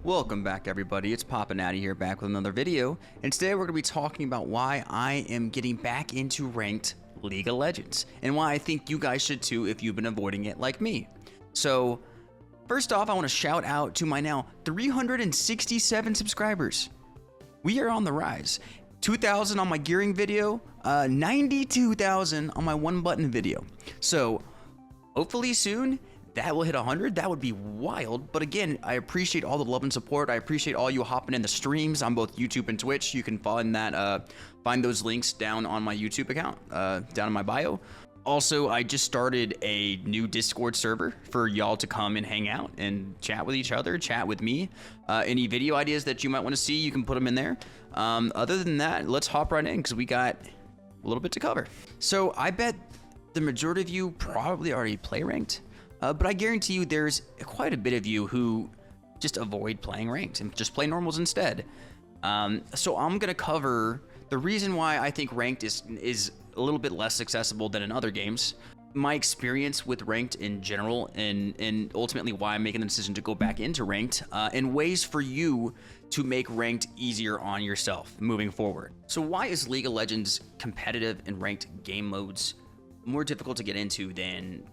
Welcome back, everybody. It's Papa Natty here, back with another video, and today we're going to be talking about why I am getting back into ranked League of Legends, and why I think you guys should too if you've been avoiding it like me. So, first off, I want to shout out to my now 367 subscribers. We are on the rise. 2,000 on my gearing video, 92,000 on my one button video. So, hopefully soon, that will hit 100. That would be wild. But again, I appreciate all the love and support. I appreciate all you hopping in the streams on both YouTube and Twitch. You can find those links down on my YouTube account, down in my bio. Also, I just started a new Discord server for y'all to come and hang out and chat with each other, chat with me. Any video ideas that you might want to see, you can put them in there. Other than that, let's hop right in because we got a little bit to cover. So I bet the majority of you probably already play ranked. But I guarantee you there's quite a bit of you who just avoid playing ranked and just play normals instead. So I'm going to cover the reason why I think ranked is a little bit less accessible than in other games, my experience with ranked in general, and ultimately why I'm making the decision to go back into ranked, and ways for you to make ranked easier on yourself moving forward. So why is League of Legends competitive and ranked game modes more difficult to get into than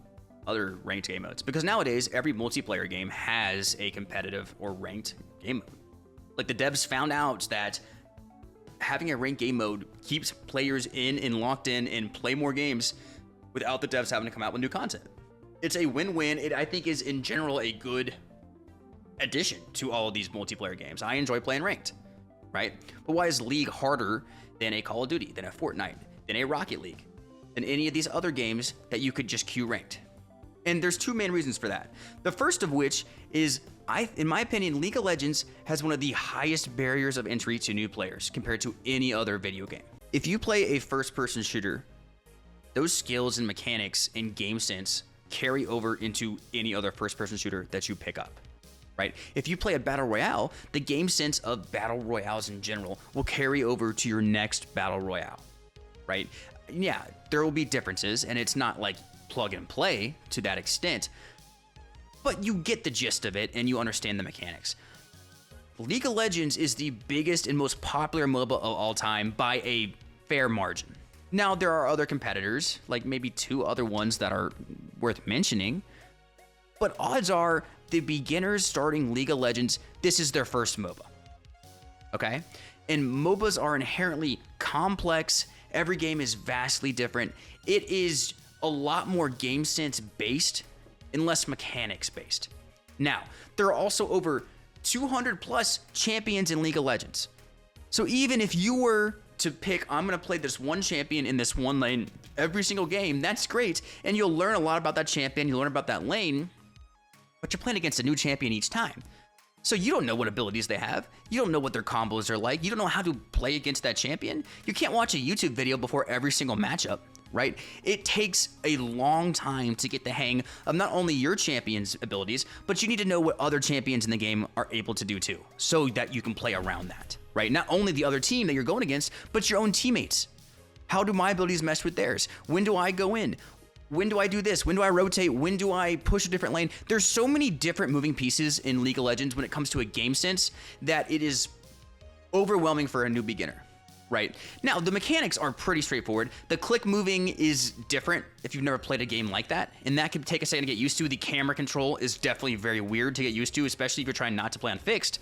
other ranked game modes? Because nowadays every multiplayer game has a competitive or ranked game mode. Like, the devs found out that having a ranked game mode keeps players in and locked in and play more games without the devs having to come out with new content. It's a win-win. It, I think, is in general a good addition to all of these multiplayer games. I enjoy playing ranked, right? But why is League harder than a Call of Duty, than a Fortnite, than a Rocket League, than any of these other games that you could just queue ranked? And there's two main reasons for that. The first of which is, in my opinion, League of Legends has one of the highest barriers of entry to new players compared to any other video game. If you play a first-person shooter, those skills and mechanics and game sense carry over into any other first-person shooter that you pick up, right? If you play a battle royale, the game sense of battle royales in general will carry over to your next battle royale, right? Yeah, there will be differences, and it's not like plug and play to that extent, but you get the gist of it and you understand the mechanics. League of Legends is the biggest and most popular MOBA of all time by a fair margin. Now, there are other competitors, like maybe two other ones that are worth mentioning, but odds are the beginners starting League of Legends, this is their first MOBA, okay? And MOBAs are inherently complex. Every game is vastly different. It is a lot more game sense based and less mechanics based. Now, there are also over 200 plus champions in League of Legends. So even if you were to pick, I'm going to play this one champion in this one lane every single game, that's great. And you'll learn a lot about that champion, you'll learn about that lane, but you're playing against a new champion each time. So you don't know what abilities they have. You don't know what their combos are like. You don't know how to play against that champion. You can't watch a YouTube video before every single matchup, right? It takes a long time to get the hang of not only your champion's abilities, but you need to know what other champions in the game are able to do too, so that you can play around that, right? Not only the other team that you're going against, but your own teammates. How do my abilities mesh with theirs? When do I go in? When do I do this? When do I rotate? When do I push a different lane? There's so many different moving pieces in League of Legends when it comes to a game sense that it is overwhelming for a new beginner, right? Now, the mechanics are pretty straightforward. The click moving is different if you've never played a game like that, and that can take a second to get used to. The camera control is definitely very weird to get used to, especially if you're trying not to play on fixed.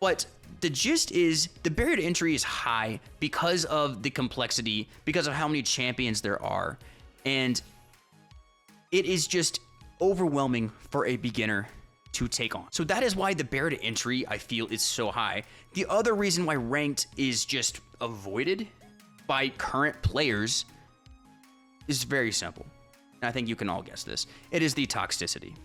But the gist is the barrier to entry is high because of the complexity, because of how many champions there are, and it is just overwhelming for a beginner to take on. So that is why the barrier to entry, I feel, is so high. The other reason why ranked is just avoided by current players is very simple. And I think you can all guess this. It is the toxicity.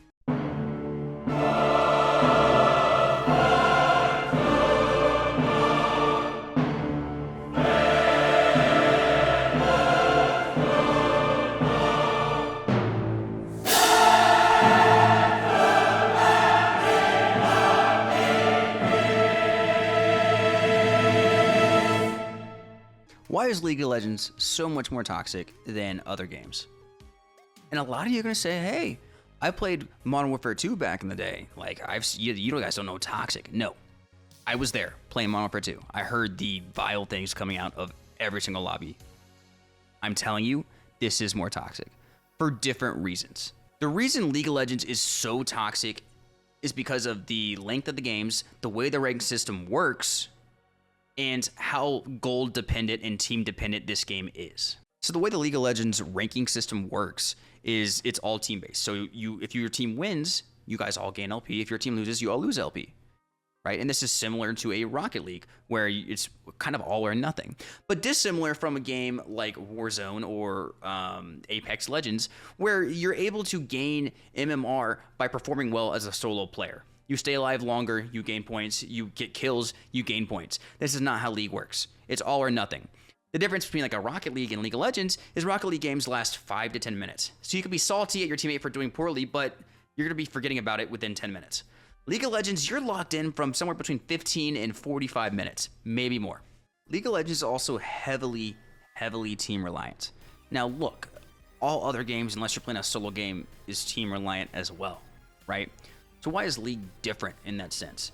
Why is League of Legends so much more toxic than other games? And a lot of you are going to say, hey, I played Modern Warfare 2 back in the day. Like, you guys don't know Toxic. No. I was there playing Modern Warfare 2. I heard the vile things coming out of every single lobby. I'm telling you, this is more toxic for different reasons. The reason League of Legends is so toxic is because of the length of the games, the way the ranking system works, and how gold dependent and team dependent this game is. So the way the League of Legends ranking system works is it's all team based. So if your team wins, you guys all gain LP. If your team loses, you all lose LP. Right? And this is similar to a Rocket League where it's kind of all or nothing, but dissimilar from a game like Warzone or Apex Legends, where you're able to gain MMR by performing well as a solo player. You stay alive longer, you gain points, you get kills, you gain points. This is not how League works. It's all or nothing. The difference between like a Rocket League and League of Legends is Rocket League games last 5 to 10 minutes. So you could be salty at your teammate for doing poorly, but you're going to be forgetting about it within 10 minutes. League of Legends, you're locked in from somewhere between 15 and 45 minutes, maybe more. League of Legends is also heavily team reliant. Now look, all other games, unless you're playing a solo game, is team reliant as well, right? So why is League different in that sense?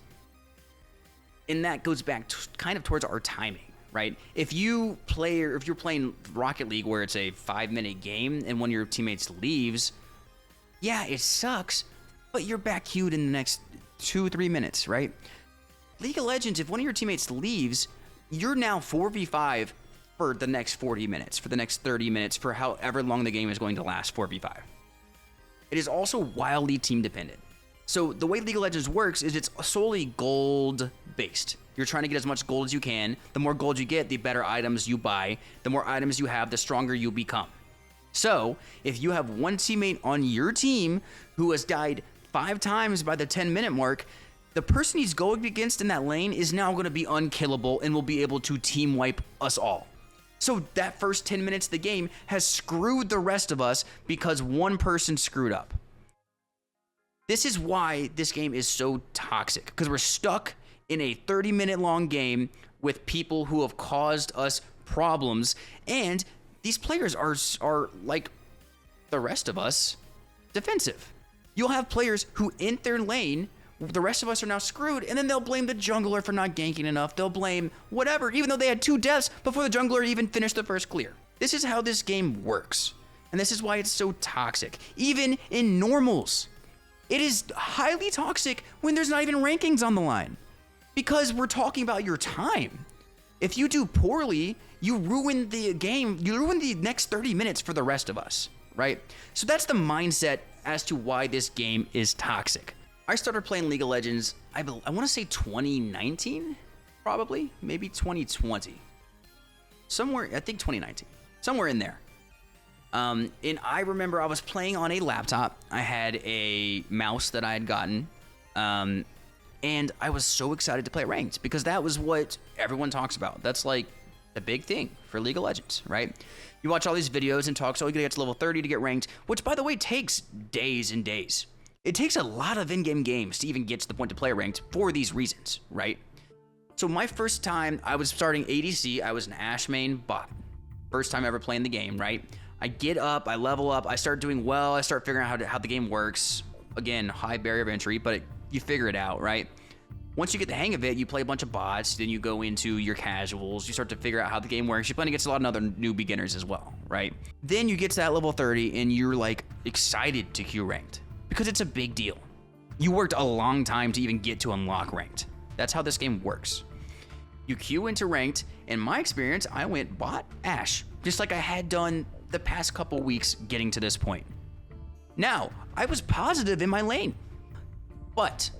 And that goes back kind of towards our timing, right? If you're playing Rocket League where it's a 5-minute game and one of your teammates leaves, yeah, it sucks, but you're back queued in the next 2-3 minutes, right? League of Legends, if one of your teammates leaves, you're now 4v5 for the next 40 minutes, for the next 30 minutes, for however long the game is going to last, 4v5. It is also wildly team dependent. So the way League of Legends works is it's solely gold based. You're trying to get as much gold as you can. The more gold you get, the better items you buy. The more items you have, the stronger you become. So if you have one teammate on your team who has died 5 times by the 10-minute mark, the person he's going against in that lane is now going to be unkillable and will be able to team wipe us all. So that first 10 minutes of the game has screwed the rest of us because one person screwed up. This is why this game is so toxic, because we're stuck in a 30-minute long game with people who have caused us problems, and these players are like the rest of us, defensive. You'll have players who int their lane, the rest of us are now screwed, and then they'll blame the jungler for not ganking enough. They'll blame whatever, even though they had 2 deaths before the jungler even finished the first clear. This is how this game works, and this is why it's so toxic. Even in normals, it is highly toxic when there's not even rankings on the line, because we're talking about your time. If you do poorly, you ruin the game, you ruin the next 30 minutes for the rest of us, right? So that's the mindset as to why this game is toxic. I started playing League of Legends, I want to say 2019, probably, maybe 2020. Somewhere, I think 2019, somewhere in there. And I remember I was playing on a laptop. I had a mouse that I had gotten, and I was so excited to play ranked because that was what everyone talks about. That's like the big thing for League of Legends, right? You watch all these videos and talk, so you gotta get to level 30 to get ranked, which by the way takes days and days. It takes a lot of in-game games to even get to the point to play ranked for these reasons, right? So my first time, I was starting ADC, I was an Ashe main bot. First time ever playing the game, right? I get up, I level up, I start doing well, I start figuring out how the game works. Again, high barrier of entry, but you figure it out, right? Once you get the hang of it, you play a bunch of bots, then you go into your casuals, you start to figure out how the game works. You're playing against a lot of other new beginners as well, right? Then you get to that level 30 and you're like excited to queue ranked because it's a big deal. You worked a long time to even get to unlock ranked. That's how this game works. You queue into ranked. In my experience, I went bot Ashe, just like I had done the past couple weeks getting to this point. Now, I was positive in my lane, but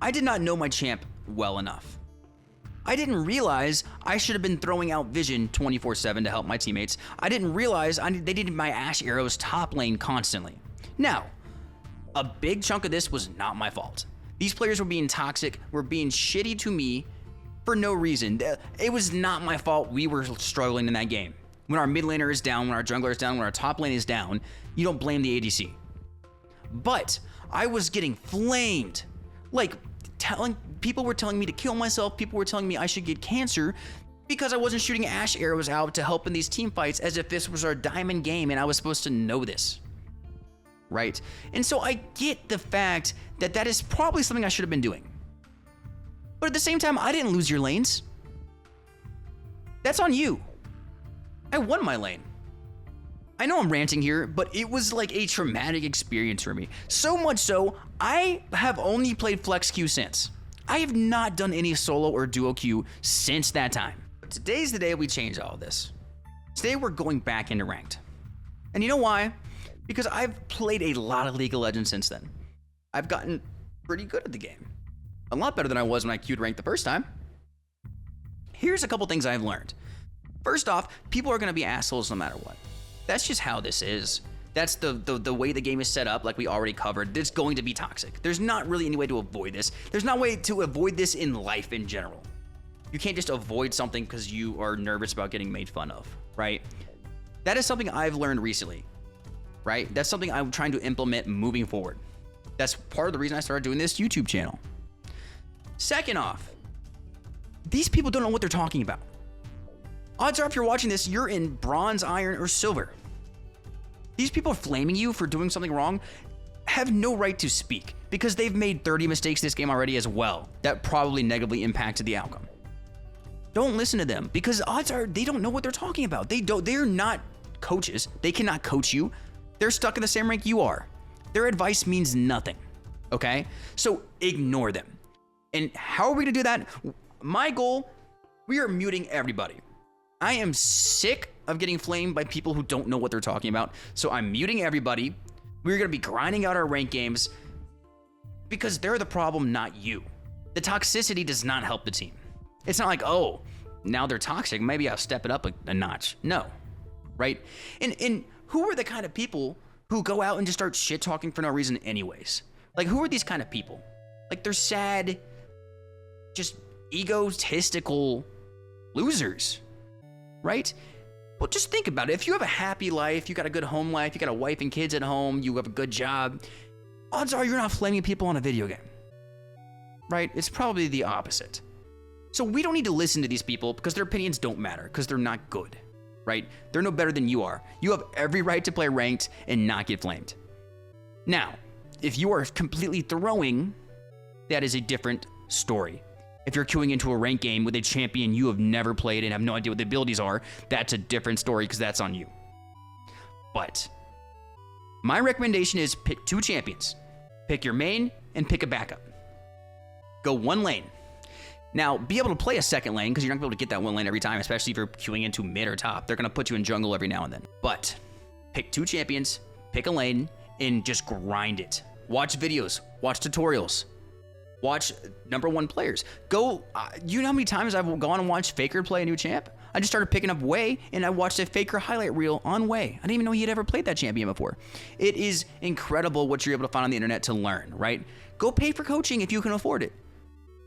I did not know my champ well enough. I didn't realize I should have been throwing out vision 24/7 to help my teammates. I didn't realize they needed my Ashe arrows top lane constantly. Now, a big chunk of this was not my fault. These players were being toxic, were being shitty to me for no reason. It was not my fault we were struggling in that game. When our mid laner is down, when our jungler is down, when our top lane is down, you don't blame the ADC. But I was getting flamed. Like, people were telling me to kill myself, people were telling me I should get cancer because I wasn't shooting Ashe arrows out to help in these team fights as if this was our diamond game and I was supposed to know this. right? And so I get the fact that that is probably something I should have been doing. But at the same time, I didn't lose your lanes. That's on you. I won my lane. I know I'm ranting here, but it was like a traumatic experience for me. So much so, I have only played flex queue since. I have not done any solo or duo queue since that time. But today's the day we change all of this. Today we're going back into ranked. And you know why? Because I've played a lot of League of Legends since then. I've gotten pretty good at the game. A lot better than I was when I queued ranked the first time. Here's a couple things I've learned. First off, people are going to be assholes no matter what. That's just how this is. That's the way the game is set up, like we already covered. It's going to be toxic. There's not really any way to avoid this. There's no way to avoid this in life in general. You can't just avoid something because you are nervous about getting made fun of, right? That is something I've learned recently, right? That's something I'm trying to implement moving forward. That's part of the reason I started doing this YouTube channel. Second off, these people don't know what they're talking about. Odds are if you're watching this, you're in bronze, iron, or silver. These people flaming you for doing something wrong have no right to speak because they've made 30 mistakes this game already as well. That probably negatively impacted the outcome. Don't listen to them because odds are they don't know what they're talking about. They're not coaches. They cannot coach you. They're stuck in the same rank you are. Their advice means nothing, okay? So ignore them. And how are we gonna do that? My goal, we are muting everybody. I am sick of getting flamed by people who don't know what they're talking about. So I'm muting everybody. We're going to be grinding out our rank games because they're the problem, not you. The toxicity does not help the team. It's not like, oh, now they're toxic. Maybe I'll step it up a notch. No, right? And who are the kind of people who go out and just start shit talking for no reason anyways? Like, who are these kind of people? Like, they're sad, just egotistical losers. Right? Well, just think about it. If you have a happy life, you got a good home life, you got a wife and kids at home, you have a good job, odds are you're not flaming people on a video game. Right? It's probably the opposite. So we don't need to listen to these people because their opinions don't matter because they're not good. Right? They're no better than you are. You have every right to play ranked and not get flamed. Now, if you are completely throwing, that is a different story. If you're queuing into a ranked game with a champion you have never played and have no idea what the abilities are, that's a different story because that's on you. But my recommendation is pick 2 champions. Pick your main and pick a backup. Go 1 lane. Now, be able to play a second lane because you're not going to be able to get that 1 lane every time, especially if you're queuing into mid or top. They're going to put you in jungle every now and then. But pick 2 champions, pick a lane, and just grind it. Watch videos, watch tutorials. Watch #1 players. Go, you know how many times I've gone and watched Faker play a new champ? I just started picking up Wei, and I watched a Faker highlight reel on Wei. I didn't even know he had ever played that champion before. It is incredible what you're able to find on the internet to learn, right? Go pay for coaching if you can afford it.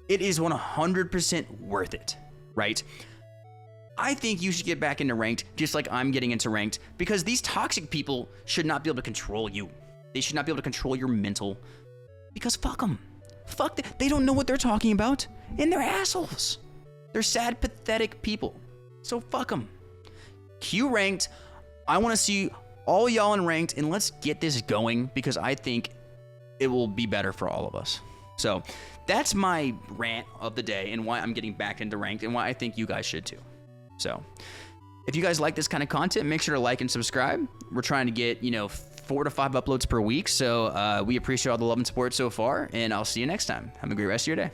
It is 100% worth it, right? I think you should get back into ranked, just like I'm getting into ranked, because these toxic people should not be able to control you. They should not be able to control your mental, because fuck them. Fuck, they don't know what they're talking about, and they're assholes. They're sad, pathetic people. So fuck them. Q ranked. I want to see all y'all in ranked, and let's get this going because I think it will be better for all of us. So that's my rant of the day and why I'm getting back into ranked and why I think you guys should too. So if you guys like this kind of content, make sure to like and subscribe. We're trying to get, 4 to 5 uploads per week. So we appreciate all the love and support so far, and I'll see you next time. Have a great rest of your day.